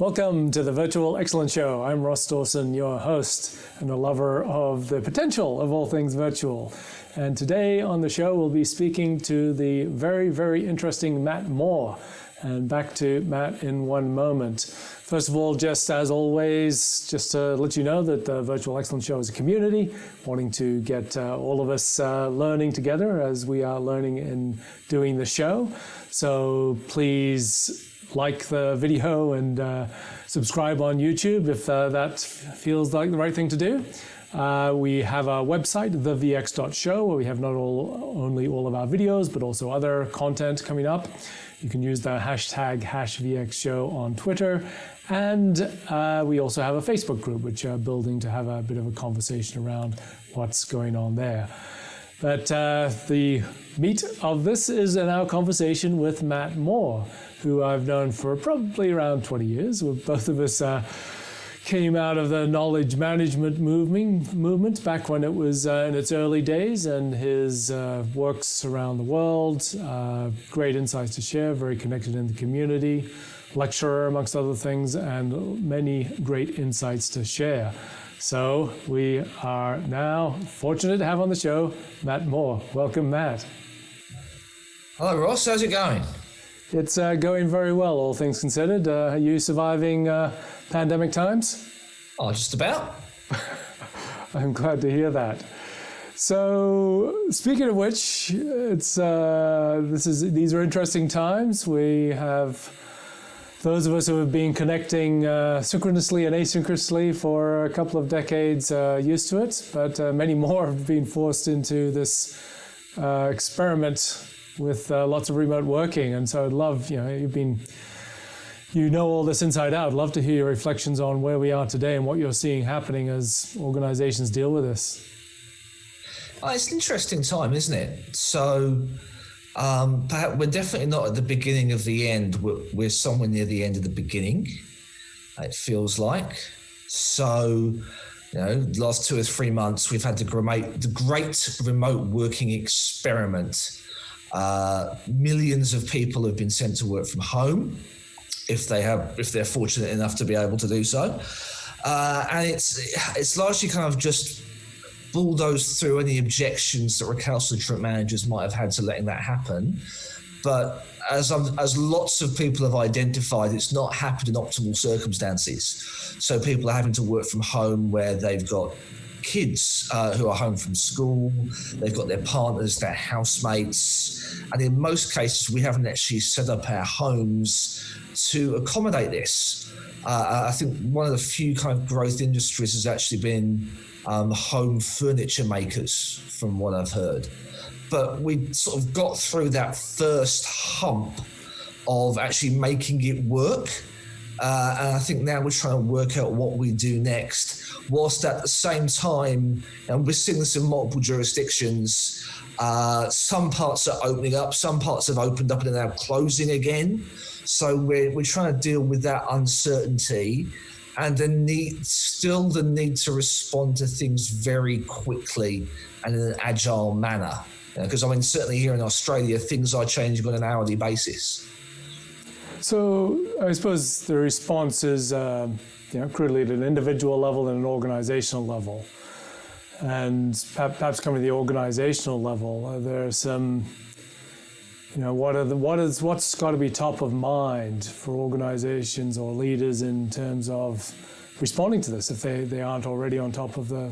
Welcome to the Virtual Excellence Show. I'm Ross Dawson, your host and a lover of the potential of all things virtual. And today on the show, we'll be speaking to the very, very interesting Matt Moore. And back to Matt in one moment. First of all, just as always, just to let you know that the Virtual Excellence Show is a community, wanting to get all of us learning together as we are learning and doing the show. So please like the video and subscribe on YouTube if that feels like the right thing to do. We have a website, thevx.show, where we have not only all of our videos, but also other content coming up. You can use the hashtag #VXShow on Twitter. And we also have a Facebook group, which are building to have a bit of a conversation around what's going on there. But the meat of this is in our conversation with Matt Moore, who I've known for probably around 20 years. Both of us came out of the knowledge management movement back when it was in its early days, and his works around the world, great insights to share, very connected in the community, lecturer amongst other things, and many great insights to share. So we are now fortunate to have on the show Matt Moore. Welcome, Matt. Hello, Ross. How's it going? It's going very well, all things considered. Are you surviving pandemic times? Oh, just about. I'm glad to hear that. So, speaking of which, it's these are interesting times. We have those of us who have been connecting synchronously and asynchronously for a couple of decades used to it, but many more have been forced into this experiment with lots of remote working. And so I'd love, you know all this inside out. I'd love to hear your reflections on where we are today and what you're seeing happening as organizations deal with this. It's an interesting time, isn't it? So perhaps we're definitely not at the beginning of the end. We're somewhere near the end of the beginning, it feels like. So, the last 2 or 3 months, we've had the great remote working experiment. Millions of people have been sent to work from home, if they're fortunate enough to be able to do so, and it's largely kind of just bulldozed through any objections that recalcitrant managers might have had to letting that happen. But as lots of people have identified, it's not happened in optimal circumstances. So people are having to work from home where they've got kids who are home from school, they've got their partners, their housemates, and in most cases we haven't actually set up our homes to accommodate this. I think one of the few kind of growth industries has actually been home furniture makers, from what I've heard. But we sort of got through that first hump of actually making it work. And I think now we're trying to work out what we do next, whilst at the same time, and we're seeing this in multiple jurisdictions, some parts are opening up, some parts have opened up and are now closing again. So we're trying to deal with that uncertainty and the need to respond to things very quickly and in an agile manner. Because certainly here in Australia, things are changing on an hourly basis. So I suppose the response is, crudely at an individual level and an organizational level. And perhaps coming to the organizational level, there's some, what's got to be top of mind for organizations or leaders in terms of responding to this if they aren't already on top of the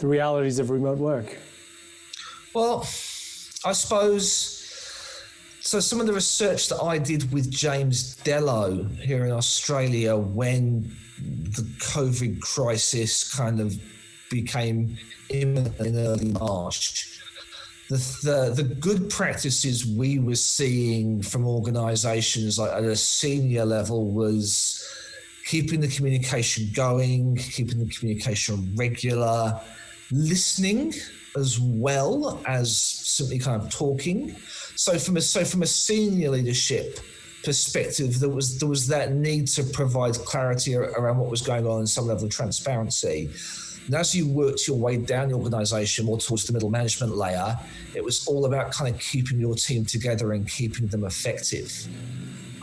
realities of remote work? Well, I suppose. So some of the research that I did with James Dello here in Australia when the COVID crisis kind of became imminent in early March, the good practices we were seeing from organisations like at a senior level was keeping the communication going, keeping the communication regular, listening as well as simply kind of talking. So from a senior leadership perspective, there was that need to provide clarity around what was going on and some level of transparency. And as you worked your way down the organisation more towards the middle management layer, it was all about kind of keeping your team together and keeping them effective.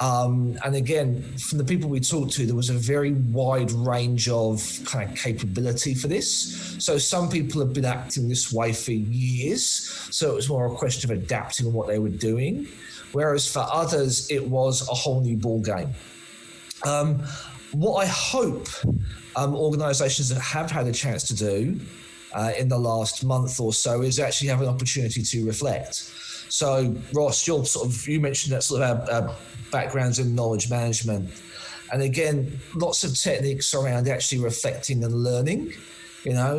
And again, from the people we talked to, there was a very wide range of kind of capability for this. So some people have been acting this way for years, so it was more a question of adapting on what they were doing. Whereas for others, it was a whole new ball game. What I hope organisations that have had a chance to do in the last month or so is actually have an opportunity to reflect. So Ross, you mentioned that sort of our backgrounds in knowledge management. And again, lots of techniques around actually reflecting and learning,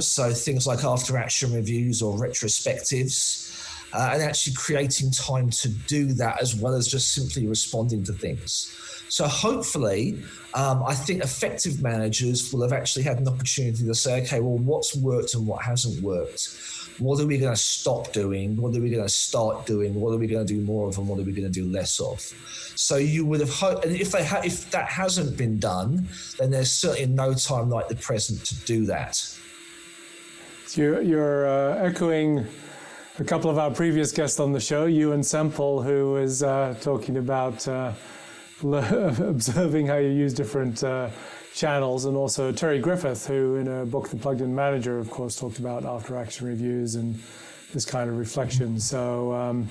so things like after action reviews or retrospectives, and actually creating time to do that as well as just simply responding to things. So hopefully, I think effective managers will have actually had an opportunity to say, okay, well, what's worked and what hasn't worked? What are we going to stop doing? What are we going to start doing? What are we going to do more of and what are we going to do less of? So you would have hoped, and if that hasn't been done, then there's certainly no time like the present to do that. So you're echoing a couple of our previous guests on the show, Ewan Semple, who was talking about observing how you use different channels, and also Terry Griffith, who in a book, The Plugged-in Manager, of course, talked about after-action reviews and this kind of reflection. So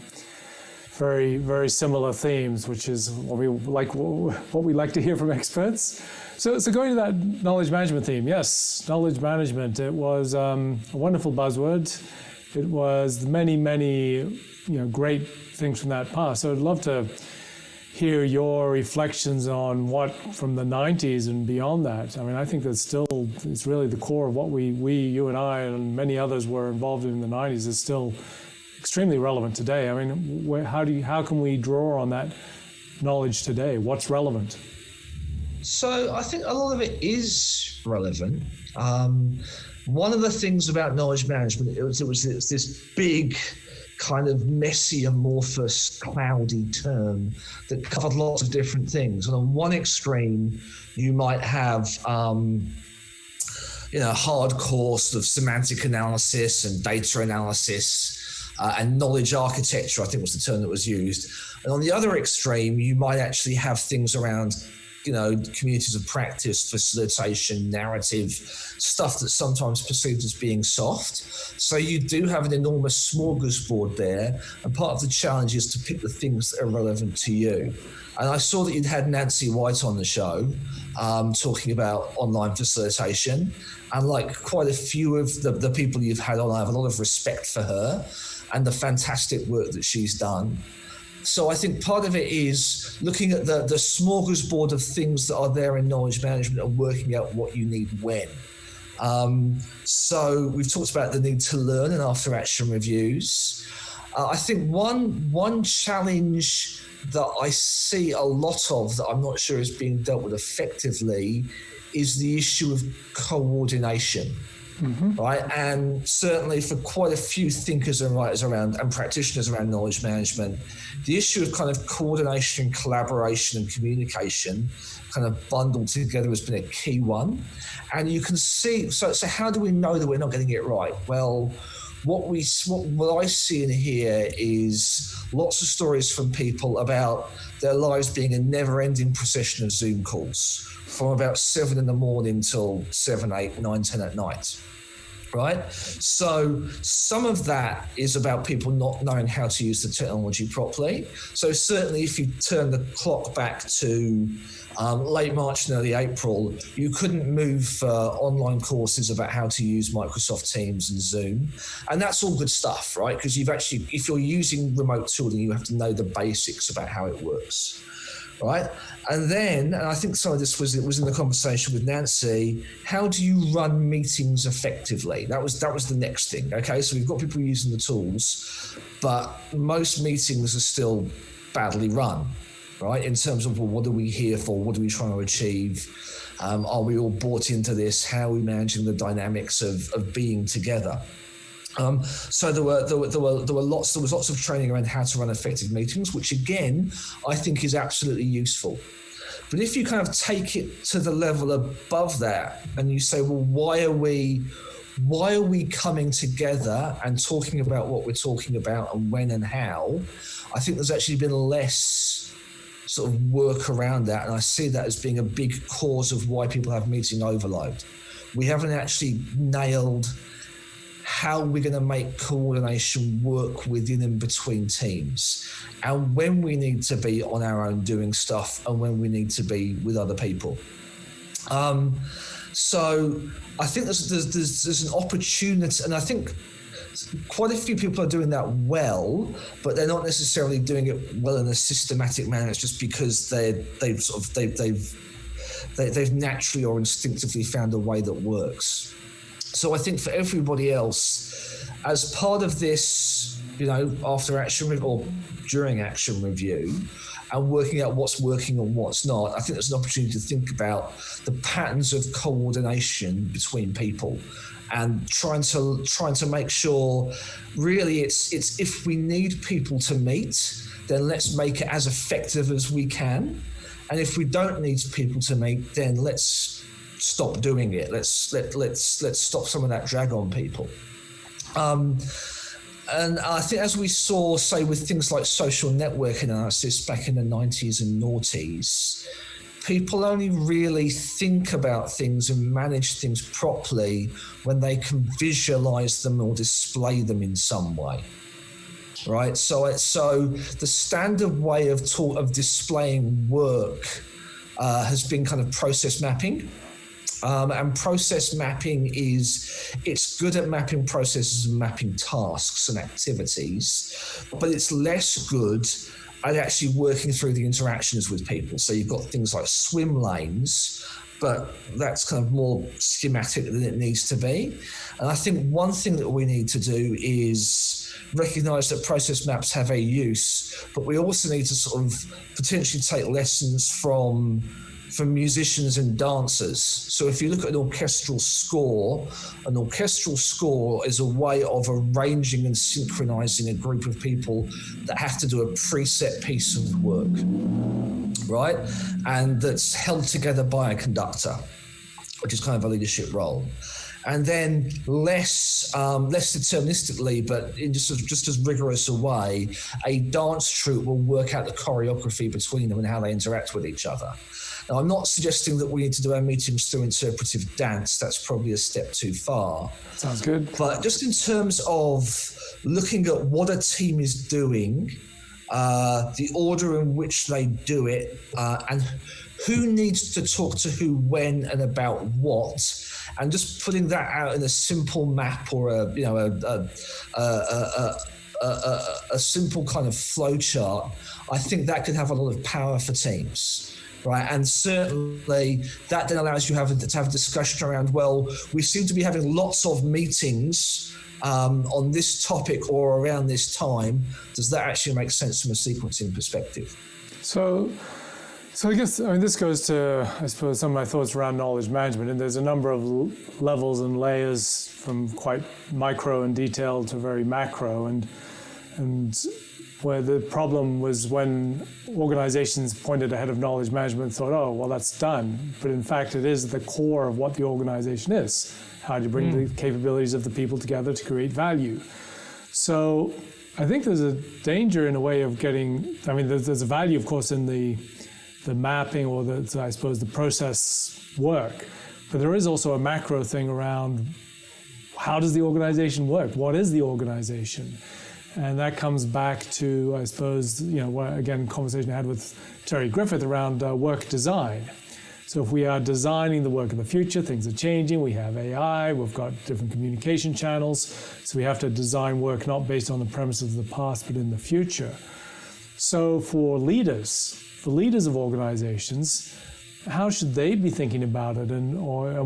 very, very similar themes, which is what we like to hear from experts. So going to that knowledge management theme, yes, knowledge management. It was a wonderful buzzword. It was many, many, great things from that past. So I'd love to hear your reflections on what from the 90s and beyond that. I mean, I think it's really the core of what you and I and many others were involved in the 90s is still extremely relevant today. I mean, how can we draw on that knowledge today? What's relevant? So I think a lot of it is relevant. One of the things about knowledge management, it was this big kind of messy, amorphous, cloudy term that covered lots of different things. And on one extreme, you might have, hardcore sort of semantic analysis and data analysis and knowledge architecture, I think was the term that was used. And on the other extreme, you might actually have things around communities of practice, facilitation, narrative, stuff that's sometimes perceived as being soft. So you do have an enormous smorgasbord there, and part of the challenge is to pick the things that are relevant to you. And I saw that you'd had Nancy White on the show talking about online facilitation, and like quite a few of the people you've had on, I have a lot of respect for her and the fantastic work that she's done. So I think part of it is looking at the smorgasbord of things that are there in knowledge management and working out what you need when. So we've talked about the need to learn and after action reviews. I think one challenge that I see a lot of that I'm not sure is being dealt with effectively is the issue of coordination. Mm-hmm. Right, and certainly for quite a few thinkers and writers around and practitioners around knowledge management, the issue of kind of coordination, collaboration, and communication kind of bundled together has been a key one. And you can see, so how do we know that we're not getting it right? Well, what I see and hear is lots of stories from people about their lives being a never-ending procession of Zoom calls from about 7 a.m. till 7, 8, 9, 10 at night. Right? So some of that is about people not knowing how to use the technology properly. So certainly if you turn the clock back to late March and early April, you couldn't move online courses about how to use Microsoft Teams and Zoom. And that's all good stuff, right? Because if you're using remote tooling, you have to know the basics about how it works. Right, and I think some of this was in the conversation with Nancy. How do you run meetings effectively? That was the next thing. Okay, so we've got people using the tools, but most meetings are still badly run. Right, in terms of, well, what are we here for? What are we trying to achieve? Are we all bought into this? How are we managing the dynamics of being together? So there was lots of training around how to run effective meetings, which again I think is absolutely useful. But if you kind of take it to the level above that and you say, well, why are we coming together and talking about what we're talking about and when and how? I think there's actually been less sort of work around that, and I see that as being a big cause of why people have meeting overload. We haven't actually nailed how we're going to make coordination work within and between teams, and when we need to be on our own doing stuff and when we need to be with other people. So I think there's an opportunity, and I think quite a few people are doing that well, but they're not necessarily doing it well in a systematic manner. It's just because they've naturally or instinctively found a way that works. So I think for everybody else, as part of this, after action or during action review, and working out what's working and what's not, I think there's an opportunity to think about the patterns of coordination between people, and trying to make sure, really, it's if we need people to meet, then let's make it as effective as we can, and if we don't need people to meet, then let's stop doing it. Let's stop some of that drag on people. And I think, as we saw, say, with things like social network analysis back in the 90s and noughties, people only really think about things and manage things properly when they can visualize them or display them in some way, right? So the standard way of displaying work has been kind of process mapping. And process mapping it's good at mapping processes and mapping tasks and activities, but it's less good at actually working through the interactions with people. So you've got things like swim lanes, but that's kind of more schematic than it needs to be. And I think one thing that we need to do is recognize that process maps have a use, but we also need to sort of potentially take lessons from musicians and dancers. So if you look at an orchestral score is a way of arranging and synchronizing a group of people that have to do a preset piece of work, right? And that's held together by a conductor, which is kind of a leadership role. And then less deterministically, but in just as rigorous a way, a dance troupe will work out the choreography between them and how they interact with each other. Now, I'm not suggesting that we need to do our meetings through interpretive dance. That's probably a step too far. Sounds good. But just in terms of looking at what a team is doing, the order in which they do it, and who needs to talk to who, when, and about what, and just putting that out in a simple map or a simple kind of flow chart, I think that could have a lot of power for teams. Right, and certainly that then allows you to have a discussion around, well, we seem to be having lots of meetings on this topic or around this time. Does that actually make sense from a sequencing perspective? So I guess, this goes to, I suppose, some of my thoughts around knowledge management. And there's a number of levels and layers, from quite micro and detailed to very macro. And where the problem was when organizations pointed ahead of knowledge management and thought, oh, well, that's done. But in fact, it is the core of what the organization is. How do you bring the capabilities of the people together to create value? So I think there's a danger in a way of getting, there's a value, of course, in the mapping or the process work. But there is also a macro thing around, how does the organization work? What is the organization? And that comes back to, I suppose, again, conversation I had with Terry Griffith around work design. So if we are designing the work of the future, things are changing. We have AI, we've got different communication channels. So we have to design work not based on the premises of the past, but in the future. So for leaders of organizations, how should they be thinking about it? And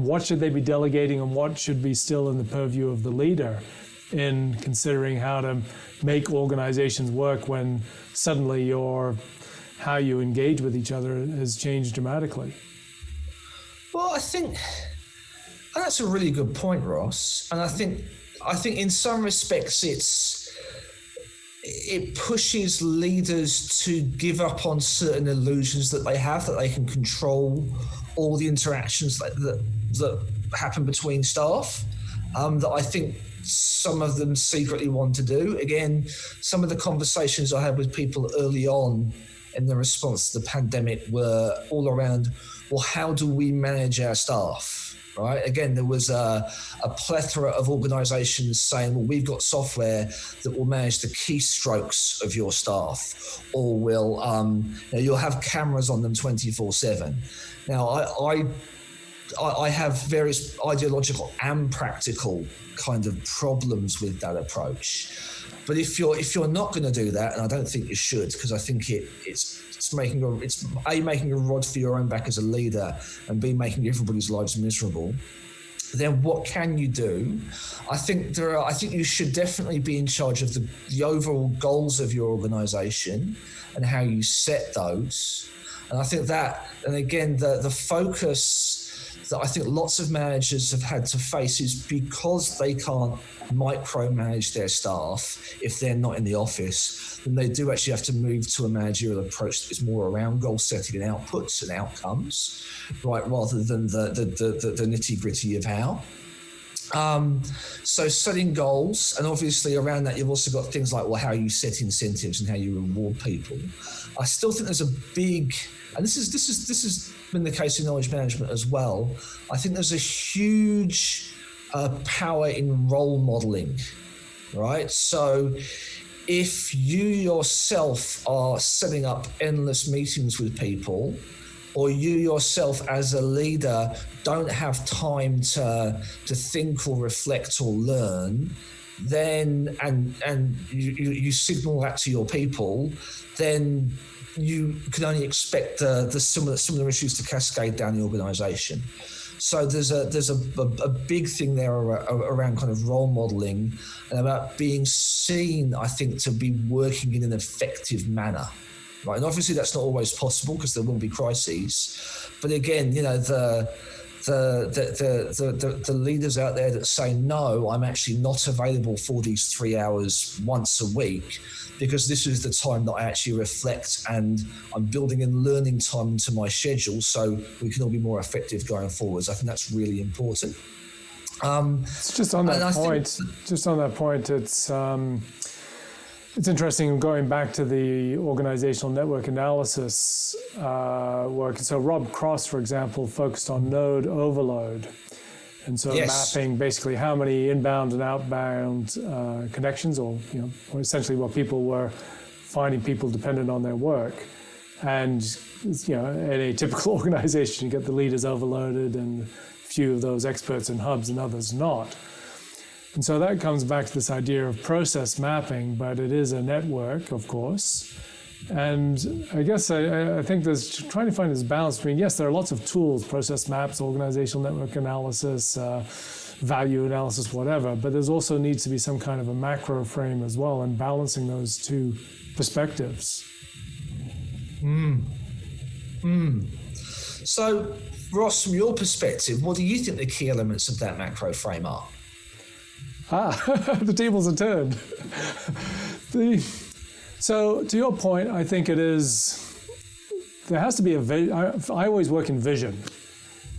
what should they be delegating, and what should be still in the purview of the leader in considering how to make organizations work when suddenly how you engage with each other has changed dramatically? Well, I think that's a really good point, Ross. And I think in some respects it pushes leaders to give up on certain illusions that they have, that they can control all the interactions that happen between staff, that I think some of them secretly want to do. Again, some of the conversations I had with people early on in the response to the pandemic were all around, well, how do we manage our staff? Right. Again, there was a plethora of organizations saying, well, we've got software that will manage the keystrokes of your staff, or will, you'll have cameras on them 24/7. Now, I have various ideological and practical kind of problems with that approach. But if you're not going to do that, and I don't think you should, because I think it's making a rod for your own back as a leader, and B, making everybody's lives miserable, then what can you do? I think you should definitely be in charge of the overall goals of your organization and how you set those. And I think that, and again, the focus that I think lots of managers have had to face is because they can't micromanage their staff if they're not in the office, then they do actually have to move to a managerial approach that is more around goal setting and outputs and outcomes, right, rather than the nitty-gritty of how. So setting goals, and obviously around that you've also got things like, well, how you set incentives and how you reward people. I still think there's a big, and this has been the case in knowledge management as well, I think there's a huge power in role modeling, right? So if you yourself are setting up endless meetings with people, or you yourself as a leader don't have time to think or reflect or learn, then and you signal that to your people, then you can only expect the similar issues to cascade down the organization. So there's a big thing there around kind of role modeling and about being seen, I think, to be working in an effective manner. Right, and obviously that's not always possible because there will be crises. But again, the leaders out there that say, no, I'm actually not available for these 3 hours once a week because this is the time that I actually reflect and I'm building in learning time into my schedule so we can all be more effective going forwards. I think that's really important. Just on that point, it's interesting going back to the organizational network analysis work. So Rob Cross, for example, focused on node overload. And so mapping basically how many inbound and outbound connections, or essentially what people were finding people dependent on their work. And in a typical organization, you get the leaders overloaded and a few of those experts in hubs and others not. And so that comes back to this idea of process mapping, but it is a network, of course. And I guess I think there's trying to find this balance between, yes, there are lots of tools, process maps, organizational network analysis, value analysis, whatever, but there's also needs to be some kind of a macro frame as well, and balancing those two perspectives. So, Ross, from your perspective, what do you think the key elements of that macro frame are? The tables are turned. So to your point, I think it is, there has to be I always work in vision,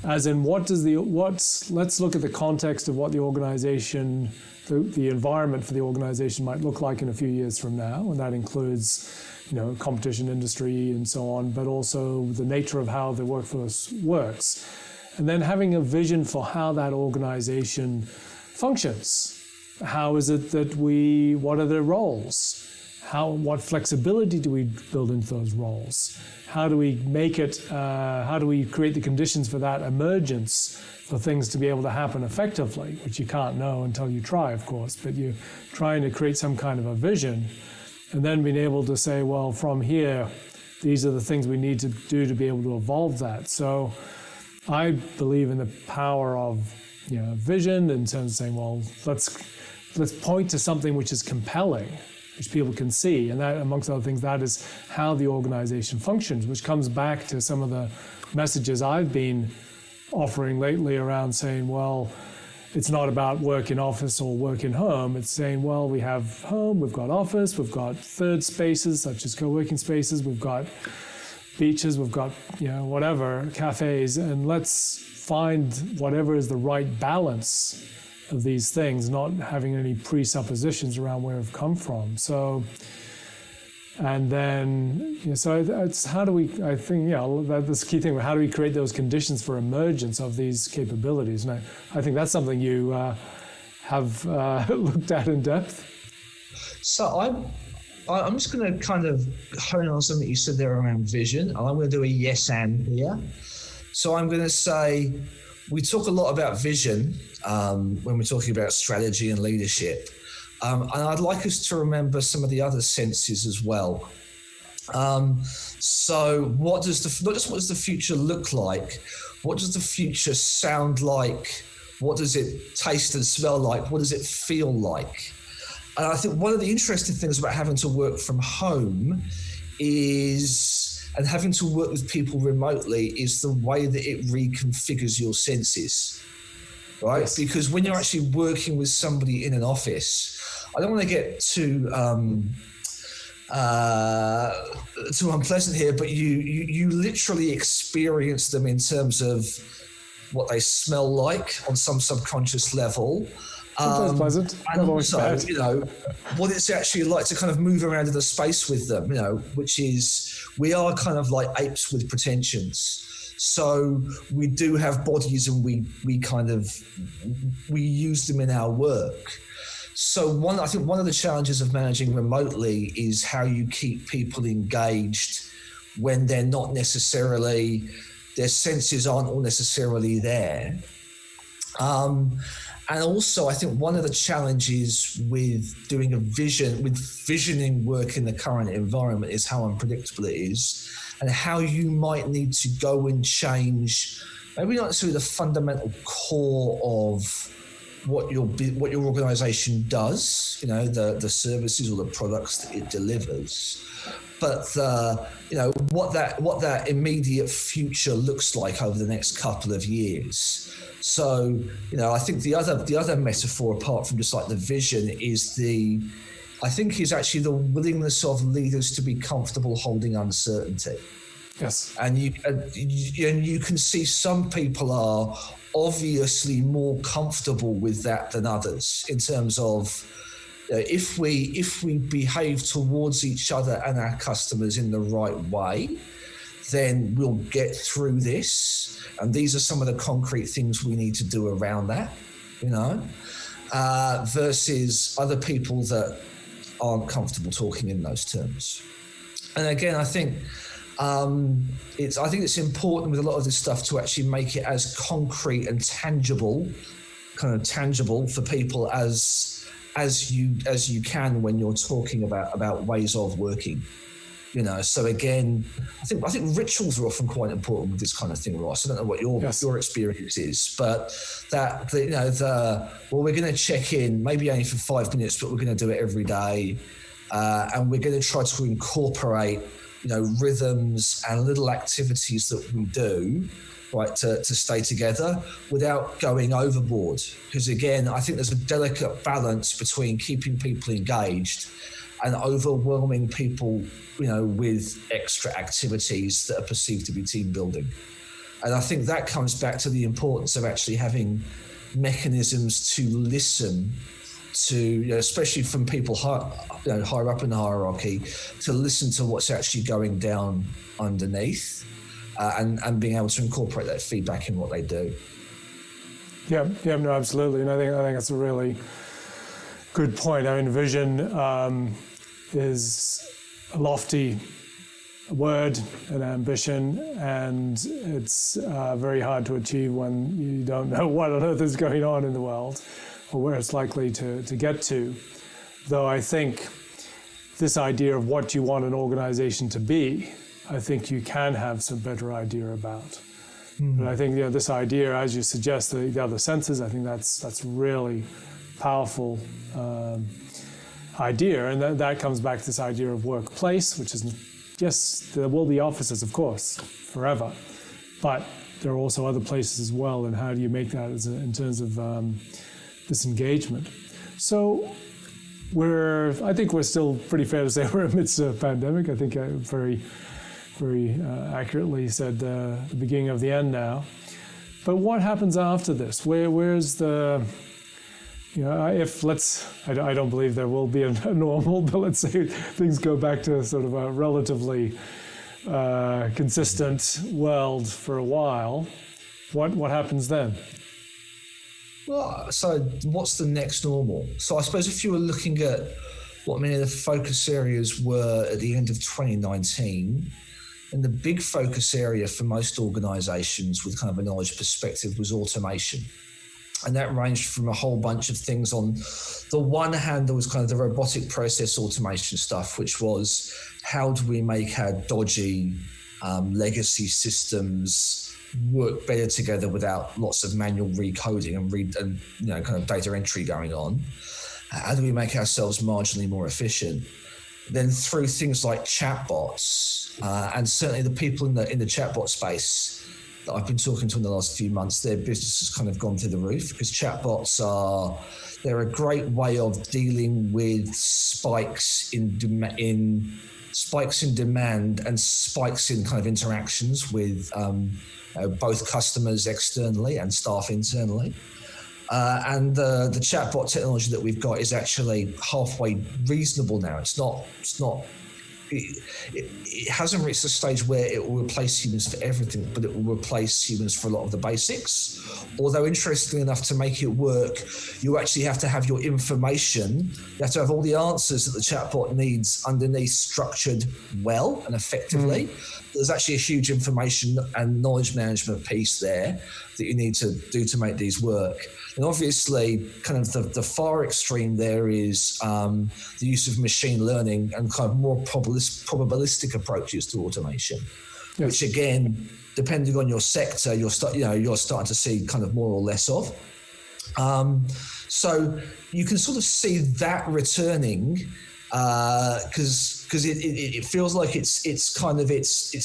as in let's look at the context of what the organization, the environment for the organization might look like in a few years from now, and that includes, competition, industry, and so on, but also the nature of how the workforce works. And then having a vision for how that organization functions. How is it that what are their roles? What flexibility do we build into those roles? How do we make it, how do we create the conditions for that emergence for things to be able to happen effectively, which you can't know until you try, of course, but you're trying to create some kind of a vision and then being able to say, well, from here, these are the things we need to do to be able to evolve that. So I believe in the power of vision in terms of saying, well, let's point to something which is compelling, which people can see. And that, amongst other things, that is how the organization functions, which comes back to some of the messages I've been offering lately around saying, well, it's not about work in office or work in home. It's saying, well, we have home, we've got office, we've got third spaces, such as co-working spaces, we've got beaches, we've got, whatever, cafes, and let's find whatever is the right balance of these things, not having any presuppositions around where we've come from. So And then, so it's how do we, I think, that's the key thing, how do we create those conditions for emergence of these capabilities? And I think that's something you have looked at in depth. So I'm just going to kind of hone on something you said there around vision. And I'm going to do a yes and here. So I'm going to say, we talk a lot about vision when we're talking about strategy and leadership. And I'd like us to remember some of the other senses as well. So not just what does the future look like? What does the future sound like? What does it taste and smell like? What does it feel like? And I think one of the interesting things about having to work from home and having to work with people remotely is the way that it reconfigures your senses, right? Yes. Because when you're actually working with somebody in an office, I don't want to get too unpleasant here, but you literally experience them in terms of what they smell like on some subconscious level. Sometimes pleasant, and also, what it's actually like to kind of move around in the space with them, which is, we are kind of like apes with pretensions. So we do have bodies and we use them in our work. So I think one of the challenges of managing remotely is how you keep people engaged when they're not necessarily, their senses aren't all necessarily there. And also, I think one of the challenges with doing visioning work in the current environment is how unpredictable it is, and how you might need to go and change, maybe not necessarily the fundamental core of what your organization does, the services or the products that it delivers, but what that immediate future looks like over the next couple of years. So, I think the other metaphor, apart from just like the vision, is actually the willingness of leaders to be comfortable holding uncertainty. Yes. And you can see some people are obviously more comfortable with that than others, in terms of if we behave towards each other and our customers in the right way, then we'll get through this. And these are some of the concrete things we need to do around that, versus other people that aren't comfortable talking in those terms. And again, I think it's important with a lot of this stuff to actually make it as concrete and tangible for people as you can when you're talking about ways of working. So again, I think rituals are often quite important with this kind of thing, Ross. I don't know what your experience is, but we're going to check in maybe only for 5 minutes, but we're going to do it every day, and we're going to try to incorporate rhythms and little activities that we do, right, to stay together without going overboard. Because again, I think there's a delicate balance between keeping people engaged and overwhelming people, with extra activities that are perceived to be team building. And I think that comes back to the importance of actually having mechanisms to listen to, especially from people higher up in the hierarchy, to listen to what's actually going down underneath, and being able to incorporate that feedback in what they do. Yeah, no, absolutely. And I think that's a really good point. I mean, vision is a lofty word, an ambition, and it's very hard to achieve when you don't know what on earth is going on in the world or where it's likely to get to. Though I think this idea of what you want an organization to be, I think you can have some better idea about. But I think this idea, as you suggest, the other senses, I think that's really powerful idea, and that comes back to this idea of workplace, which is, yes, there will be offices, of course, forever, but there are also other places as well, and how do you make that in terms of this engagement? So I think we're still pretty fair to say we're amidst a pandemic. I think I very accurately said the beginning of the end now. But what happens after this? Where's the I don't believe there will be a normal, but let's say things go back to sort of a relatively consistent world for a while, what happens then? Well, so what's the next normal? So I suppose if you were looking at what many of the focus areas were at the end of 2019, and the big focus area for most organizations with kind of a knowledge perspective was automation. And that ranged from a whole bunch of things. On the one hand, there was kind of the robotic process automation stuff, which was how do we make our dodgy legacy systems work better together without lots of manual recoding and kind of data entry going on? How do we make ourselves marginally more efficient? Then through things like chatbots, and certainly the people in the chatbot space that I've been talking to in the last few months, their business has kind of gone through the roof, because chatbots they're a great way of dealing with spikes in demand and spikes in kind of interactions with both customers externally and staff internally. And the chatbot technology that we've got is actually halfway reasonable now. It hasn't reached the stage where it will replace humans for everything, but it will replace humans for a lot of the basics. Although, interestingly enough, to make it work, you actually have to have your information. You have to have all the answers that the chatbot needs underneath structured well and effectively. There's actually a huge information and knowledge management piece there that you need to do to make these work. And obviously, kind of the far extreme there is the use of machine learning and kind of more probabilistic approaches to automation, which again, depending on your sector, you're starting to see kind of more or less of. So you can sort of see that returning because it feels like it's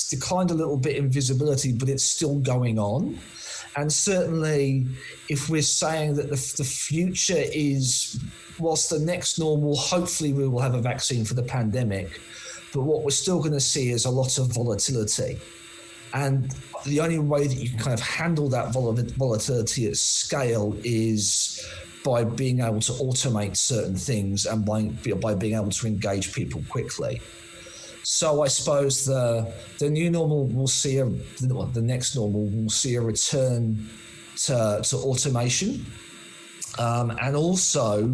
declined a little bit in visibility, but it's still going on. And certainly, if we're saying that the future is, whilst the next normal, hopefully we will have a vaccine for the pandemic, but what we're still going to see is a lot of volatility. And the only way that you can kind of handle that volatility at scale is by being able to automate certain things and by being able to engage people quickly. So I suppose the new normal will see the next normal will see a return to automation, and also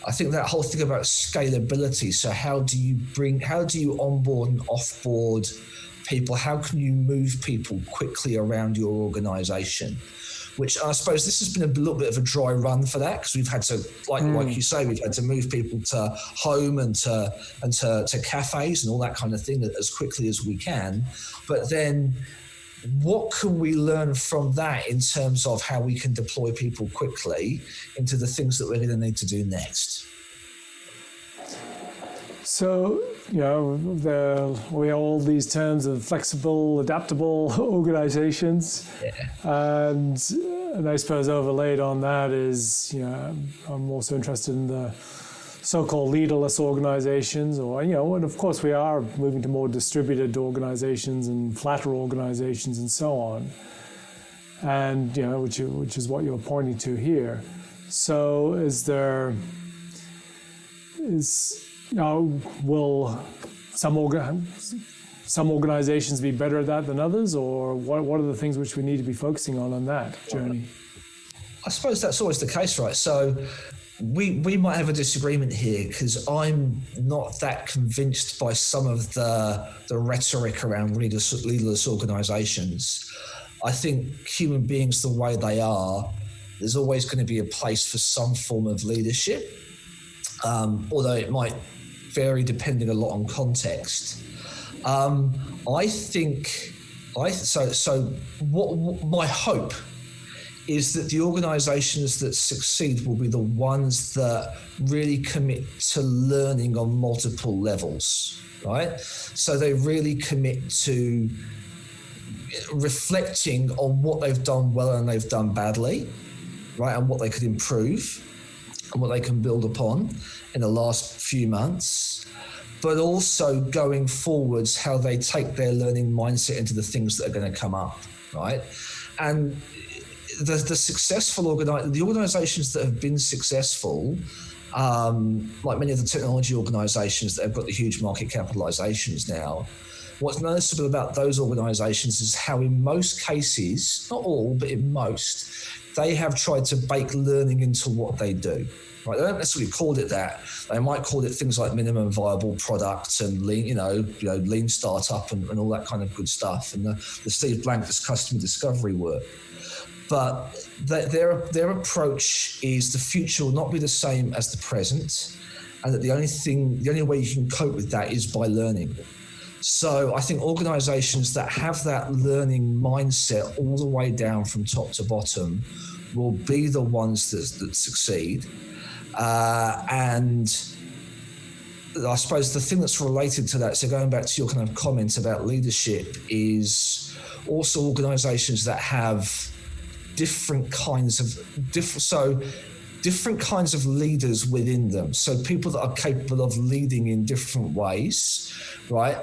I think that whole thing about scalability. So how do you onboard and offboard people? How can you move people quickly around your organization? Which I suppose this has been a little bit of a dry run for that, because we've had to, like you say, we've had to move people to home and to cafes and all that kind of thing as quickly as we can. But then what can we learn from that in terms of how we can deploy people quickly into the things that we're going to need to do next? So, we have all these terms of flexible, adaptable organizations. Yeah. And I suppose overlaid on that is, I'm also interested in the so-called leaderless organizations, and of course we are moving to more distributed organizations and flatter organizations and so on. And, which is what you're pointing to here. So will some organizations be better at that than others, or what are the things which we need to be focusing on that journey? I suppose that's always the case, right? So we might have a disagreement here, because I'm not that convinced by some of the rhetoric around leaderless organizations. I think human beings, the way they are, there's always going to be a place for some form of leadership, although it might vary depending a lot on context. I think what my hope is that the organizations that succeed will be the ones that really commit to learning on multiple levels, right? So they really commit to reflecting on what they've done well and they've done badly, right? And what they could improve and what they can build upon in the last few months, but also going forwards, how they take their learning mindset into the things that are going to come up, right? And the successful the organizations that have been successful, like many of the technology organizations that have got the huge market capitalizations now, what's noticeable about those organizations is how in most cases, not all, but in most, they have tried to bake learning into what they do. Right? They don't necessarily call it that. They might call it things like minimum viable products and lean, lean startup and all that kind of good stuff, and the Steve Blank's customer discovery work. But their approach is the future will not be the same as the present, and that the only way you can cope with that is by learning. So I think organizations that have that learning mindset all the way down from top to bottom will be the ones that succeed. And I suppose the thing that's related to that, so going back to your kind of comment about leadership, is also organizations that have different kinds of leaders within them. So people that are capable of leading in different ways, right?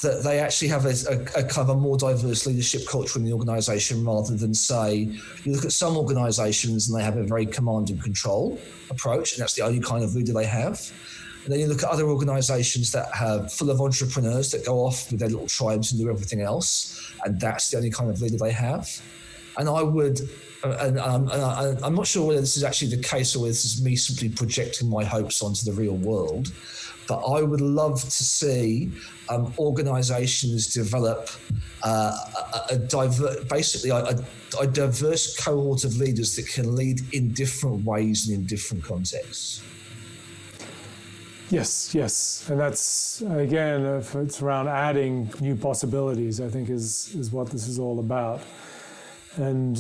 That they actually have a kind of a more diverse leadership culture in the organization, rather than, say, you look at some organizations and they have a very command and control approach, and that's the only kind of leader they have. And then you look at other organizations that are full of entrepreneurs that go off with their little tribes and do everything else, and that's the only kind of leader they have. And I would, and I'm not sure whether this is actually the case or whether this is me simply projecting my hopes onto the real world, but I would love to see organizations develop a diverse cohort of leaders that can lead in different ways and in different contexts. Yes. And that's, again, if it's around adding new possibilities, I think is what this is all about. And,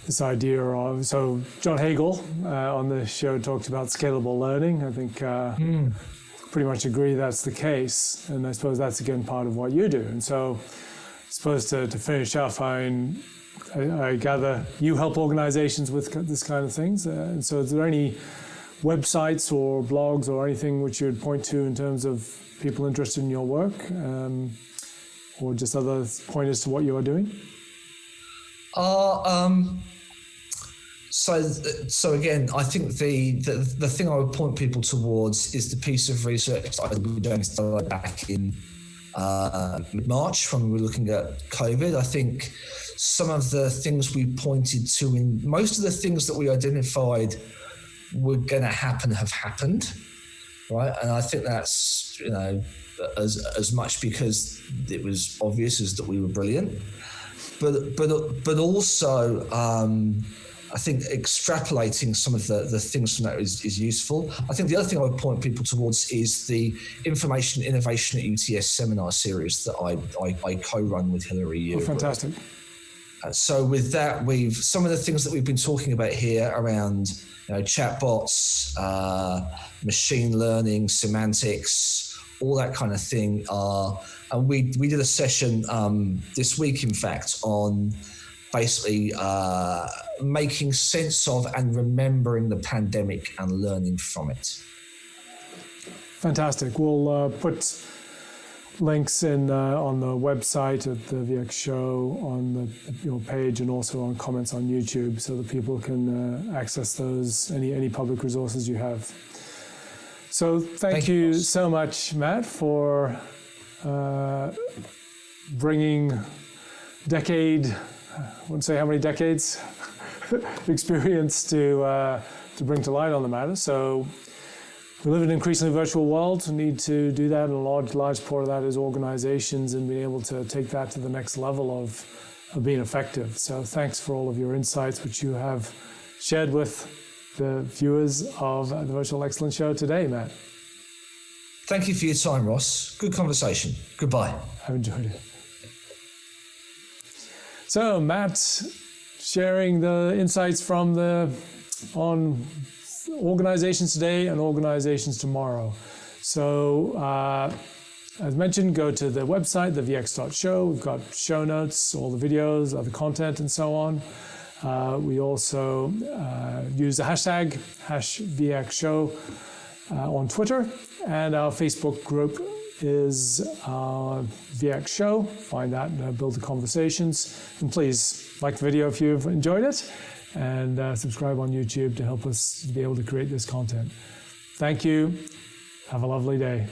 this idea of, so John Hagel on the show talked about scalable learning. I think pretty much agree that's the case. And I suppose that's, again, part of what you do. And so I suppose to finish off, I gather you help organizations with this kind of things. And so is there any websites or blogs or anything which you would point to in terms of people interested in your work, or just other pointers to what you are doing? So again, I think the thing I would point people towards is the piece of research that I was doing back in March when we were looking at COVID. I think some of the things we pointed to, in most of the things that we identified were going to happen have happened, right? And I think that's as much because it was obvious as that we were brilliant, but also I think extrapolating some of the things from that is useful. I think the other thing I would point people towards is the Information Innovation at UTS seminar series that I co-run with Hilary. Oh, fantastic. So with that, some of the things that we've been talking about here around chatbots, machine learning, semantics, all that kind of thing and we did a session this week, in fact, on basically making sense of and remembering the pandemic and learning from it. Fantastic. We'll put links in on the website at the VX show on your page, and also on comments on YouTube, so that people can access those, any public resources you have. So thank you so much, Matt, for bringing I wouldn't say how many decades experience to bring to light on the matter. So we live in an increasingly virtual world. We need to do that, and a large part of that is organizations and being able to take that to the next level of being effective. So thanks for all of your insights, which you have shared with the viewers of the Virtual Excellence Show today, Matt. Thank you for your time, Ross. Good conversation. Goodbye. I've enjoyed it. So Matt, sharing the insights on organizations today and organizations tomorrow. So as mentioned, go to the website, thevx.show. We've got show notes, all the videos, other content, and so on. We also use the hashtag #VXShow on Twitter, and our Facebook group is VX Show. Find that and build the conversations. And please like the video if you've enjoyed it, and subscribe on YouTube to help us be able to create this content. Thank you. Have a lovely day.